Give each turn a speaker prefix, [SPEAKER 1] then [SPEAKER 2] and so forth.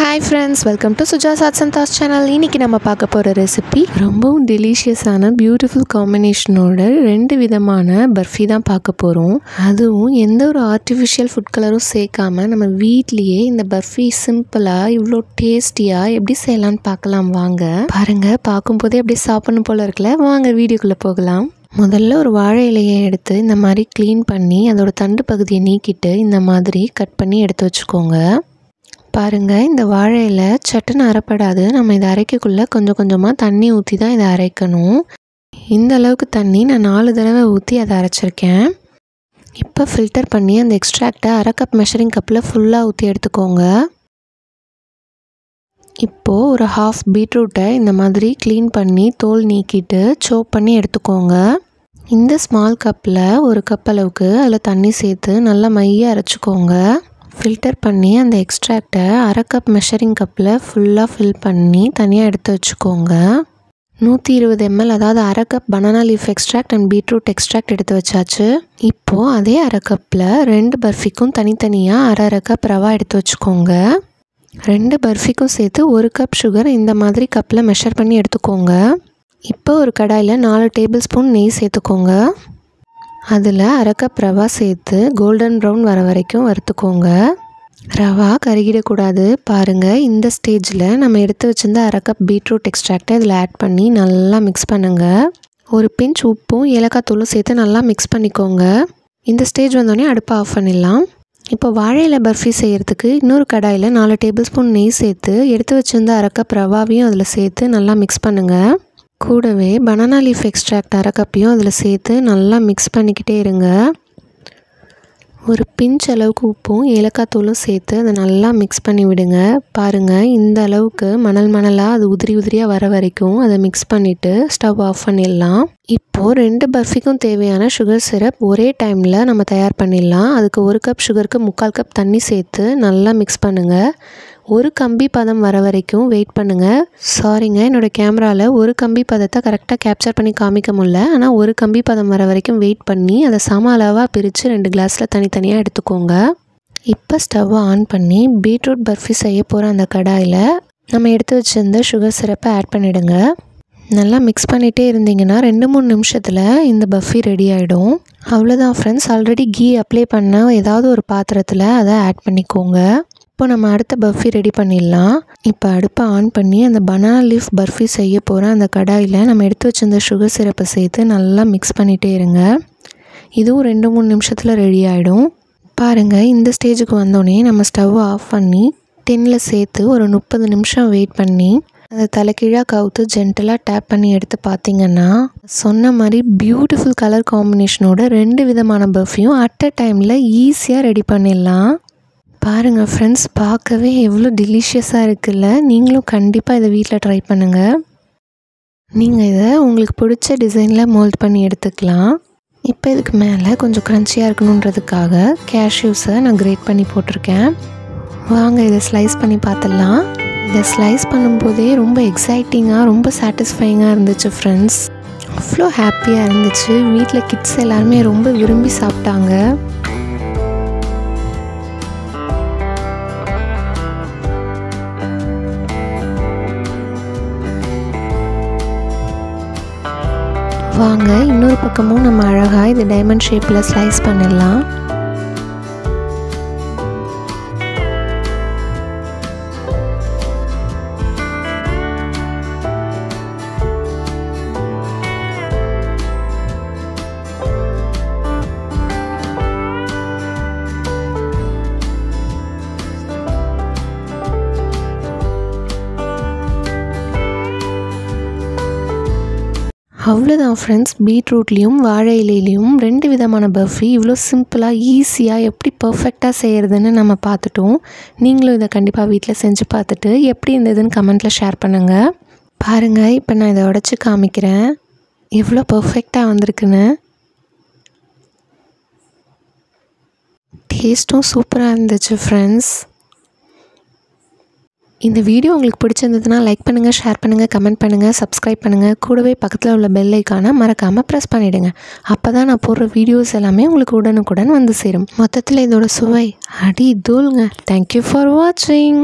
[SPEAKER 1] Hi friends, welcome to Suja Satsanta's channel. இன்னைக்கு நம்ம பார்க்க போற ரெசிபி ரொம்பவும் டெலிஷியஸான பியூட்டிஃபுல் காம்பினேஷனோட ரெண்டு விதமான பர்ஃபி தான் பார்க்க போறோம். அதுவும் எந்த ஒரு ஆர்டிஃபிஷியல் ஃபுட் கலரும் சேர்க்காம நம்ம வீட்லயே இந்த பர்ஃபி சிம்பிளா இவ்ளோ டேஸ்டியா எப்படி செய்யலாம்னு பார்க்கலாம் வாங்க. பாருங்க, பார்க்கும்போதே அப்படியே சாப்பிடணும் போல இருக்குல்ல. வாங்க வீடியோக்குள்ள போகலாம். முதல்ல ஒரு வாழை இலையை எடுத்து இந்த மாதிரி க்ளீன் பண்ணி அதோட தண்டு பகுதியை நீக்கிட்டு இந்த மாதிரி கட் பண்ணி எடுத்து வச்சுக்கோங்க. பாருங்கள், இந்த வாழை இலை சட்டுன்னு அரைப்படாது. நம்ம இதை அரைக்கக்குள்ளே கொஞ்சம் கொஞ்சமாக தண்ணி ஊற்றி தான் இதை அரைக்கணும். இந்த அளவுக்கு தண்ணி நான் 4 தடவை ஊற்றி அதை அரைச்சிருக்கேன். இப்போ ஃபில்டர் பண்ணி அந்த எக்ஸ்ட்ராக்டை 1/2 கப் மெஷரிங் கப்பில் ஃபுல்லாக ஊற்றி எடுத்துக்கோங்க. இப்போது ஒரு 1/2 பீட்ரூட்டை இந்த மாதிரி க்ளீன் பண்ணி தோல் நீக்கிட்டு சோப் பண்ணி எடுத்துக்கோங்க. இந்த ஸ்மால் கப்பில் 1 கப் அளவுக்கு அதில் தண்ணி சேர்த்து நல்லா மையாக அரைச்சிக்கோங்க. ஃபில்டர் பண்ணி அந்த எக்ஸ்ட்ராக்டை 1/2 கப் மெஷரிங் கப்பில் ஃபுல்லாக ஃபில் பண்ணி தனியாக எடுத்து வச்சுக்கோங்க. 120 ml, அதாவது 1/2 cup banana leaf extract and beetroot extract எடுத்து வச்சாச்சு. இப்போது அதே 1/2 கப்பில் 2 பர்ஃபிக்கும் தனித்தனியாக 1/2 கப் ரவா எடுத்து வச்சுக்கோங்க. 2 பர்ஃபிக்கும் சேர்த்து 1 கப் சுகர் இந்த மாதிரி கப்பில் மெஷர் பண்ணி எடுத்துக்கோங்க. இப்போ ஒரு கடாயில் 4 டேபிள் ஸ்பூன் நெய் சேர்த்துக்கோங்க. அதில் 1/2 கப் ரவா சேர்த்து கோல்டன் ப்ரௌன் வர வரைக்கும் வறுத்துக்கோங்க. ரவா கருகிடக்கூடாது. பாருங்கள், இந்த ஸ்டேஜில் நம்ம எடுத்து வச்சுருந்த 1/2 கப் பீட்ரூட் எக்ஸ்ட்ராக்டை இதில் ஆட் பண்ணி நல்லா மிக்ஸ் பண்ணுங்கள். ஒரு பிஞ்ச் உப்பும் ஏலக்காய் தூளும் சேர்த்து நல்லா மிக்ஸ் பண்ணிக்கோங்க. இந்த ஸ்டேஜ் வந்தோடனே அடுப்பை ஆஃப் பண்ணிடலாம். இப்போ வாழை இலை பர்ஃபி செய்கிறதுக்கு இன்னொரு கடாயில் 4 டேபிள் ஸ்பூன் நெய் சேர்த்து எடுத்து வச்சுருந்த 1/2 கப் ரவாவையும் அதில் சேர்த்து நல்லா மிக்ஸ் பண்ணுங்கள். கூடவே பனானா லீஃப் எக்ஸ்ட்ராக்ட் 1/2 கப்பையும் அதில் சேர்த்து நல்லா மிக்ஸ் பண்ணிக்கிட்டே இருங்க. ஒரு பிஞ்ச் அளவுக்கு உப்பும் ஏலக்காய் தூளும் சேர்த்து அதை நல்லா மிக்ஸ் பண்ணி விடுங்க. பாருங்கள், இந்த அளவுக்கு மணலாக அது உதிரியாக வர வரைக்கும் அதை மிக்ஸ் பண்ணிவிட்டு ஸ்டவ் ஆஃப் பண்ணிடலாம். இப்போது 2 பர்ஃபிக்கும் தேவையான சுகர் சிரப் ஒரே டைமில் நம்ம தயார் பண்ணிடலாம். அதுக்கு 1 கப் சுகருக்கு 3/4 கப் தண்ணி சேர்த்து நல்லா மிக்ஸ் பண்ணுங்கள். ஒரு கம்பி பதம் வர வரைக்கும் வெயிட் பண்ணுங்கள். சாரிங்க, என்னோடய கேமராவில் ஒரு கம்பி பதத்தை கரெக்டாக கேப்சர் பண்ணி காமிக்க முடியல. ஆனால் ஒரு கம்பி பதம் வர வரைக்கும் வெயிட் பண்ணி அதை சம அளவாக பிரித்து 2 கிளாஸில் தனித்தனியாக எடுத்துக்கோங்க. இப்போ ஸ்டவ்வை ஆன் பண்ணி பீட்ரூட் பர்ஃபி செய்ய போகிற அந்த கடாயில் நம்ம எடுத்து வச்சுருந்த சுகர் சிரப்பை ஆட் பண்ணிவிடுங்க. நல்லா மிக்ஸ் பண்ணிகிட்டே இருந்தீங்கன்னா 2-3 நிமிஷத்தில் இந்த பர்ஃபி ரெடி ஆகிடும். அவ்வளோதான் ஃப்ரெண்ட்ஸ். ஆல்ரெடி கீ அப்ளை பண்ண ஏதாவது ஒரு பாத்திரத்தில் அதை ஆட் பண்ணிக்கோங்க. இப்போ நம்ம அடுத்த பர்ஃபி ரெடி பண்ணிடலாம். இப்போ அடுப்பை ஆன் பண்ணி அந்த பனானா லீஃப் பர்ஃபி செய்ய போகிற அந்த கடாயில் நம்ம எடுத்து வச்சிருந்த சுகர் சிரப்பை சேர்த்து நல்லா மிக்ஸ் பண்ணிகிட்டே இருங்க. இதுவும் 2-3 நிமிஷத்தில் ரெடி ஆகிடும். பாருங்கள், இந்த ஸ்டேஜுக்கு வந்தோடனே நம்ம ஸ்டவ்வை ஆஃப் பண்ணி டின்னில் சேர்த்து ஒரு 30 நிமிஷம் வெயிட் பண்ணி அதை தலைக்கீழாக கவுத்து ஜென்டலாக டேப் பண்ணி எடுத்து பார்த்தீங்கன்னா சொன்ன மாதிரி பியூட்டிஃபுல் கலர் காம்பினேஷனோட 2 விதமான பர்ஃபியும் அட் அ டைமில் ஈஸியாக ரெடி பண்ணிடலாம். பாருங்கள் ஃப்ரெண்ட்ஸ், பார்க்கவே எவ்வளோ டெலிஷியஸாக இருக்குல்ல. நீங்களும் கண்டிப்பாக இதை வீட்டில் ட்ரை பண்ணுங்கள். நீங்கள் இதை உங்களுக்கு பிடிச்ச டிசைனில் மோல்ட் பண்ணி எடுத்துக்கலாம். இப்போ இதுக்கு மேலே கொஞ்சம் க்ரன்ச்சியாக இருக்கணுன்றதுக்காக கேஷ்யூஸை நான் கிரேட் பண்ணி போட்டிருக்கேன். வாங்க இதை ஸ்லைஸ் பண்ணி பார்த்துடலாம். இதை ஸ்லைஸ் பண்ணும்போதே ரொம்ப எக்ஸைட்டிங்காக ரொம்ப சாட்டிஸ்ஃபைங்காக இருந்துச்சு ஃப்ரெண்ட்ஸ். அவ்வளோ ஹாப்பியாக இருந்துச்சு. வீட்டில் கிட்ஸ் எல்லாருமே ரொம்ப விரும்பி சாப்பிட்டாங்க. வாங்க இன்னொரு பக்கமும் நம்ம அழகாக இது டைமண்ட் ஷேப்பில் ஸ்லைஸ் பண்ணிடலாம். அவ்வளோதான் ஃப்ரெண்ட்ஸ், பீட்ரூட்லேயும் வாழை இலையிலையும் 2 விதமான பர்ஃபி இவ்வளோ சிம்பிளாக ஈஸியாக எப்படி பர்ஃபெக்டாக செய்கிறதுன்னு நம்ம பார்த்துட்டோம். நீங்களும் இதை கண்டிப்பாக வீட்டில் செஞ்சு பார்த்துட்டு எப்படி இருந்ததுன்னு கமெண்ட்டில் ஷேர் பண்ணுங்கள். பாருங்கள், இப்போ நான் இதை உடச்சி காமிக்கிறேன் எவ்வளோ பர்ஃபெக்டாக வந்திருக்குன்னு. டேஸ்ட்டும் சூப்பராக இருந்துச்சு ஃப்ரெண்ட்ஸ். இந்த வீடியோ உங்களுக்கு பிடிச்சிருந்ததுன்னா லைக் பண்ணுங்கள், ஷேர் பண்ணுங்கள், கமெண்ட் பண்ணுங்கள், சப்ஸ்கிரைப் பண்ணுங்கள். கூடவே பக்கத்தில் உள்ள பெல் ஐக்கானை மறக்காமல் ப்ரெஸ் பண்ணிவிடுங்க. அப்போ தான் நான் போடுற வீடியோஸ் எல்லாமே உங்களுக்கு உடனுக்குடன் வந்து சேரும். மொத்தத்தில் இதோட சுவை அடி தூளுங்க. தேங்க்யூ ஃபார் வாட்சிங்.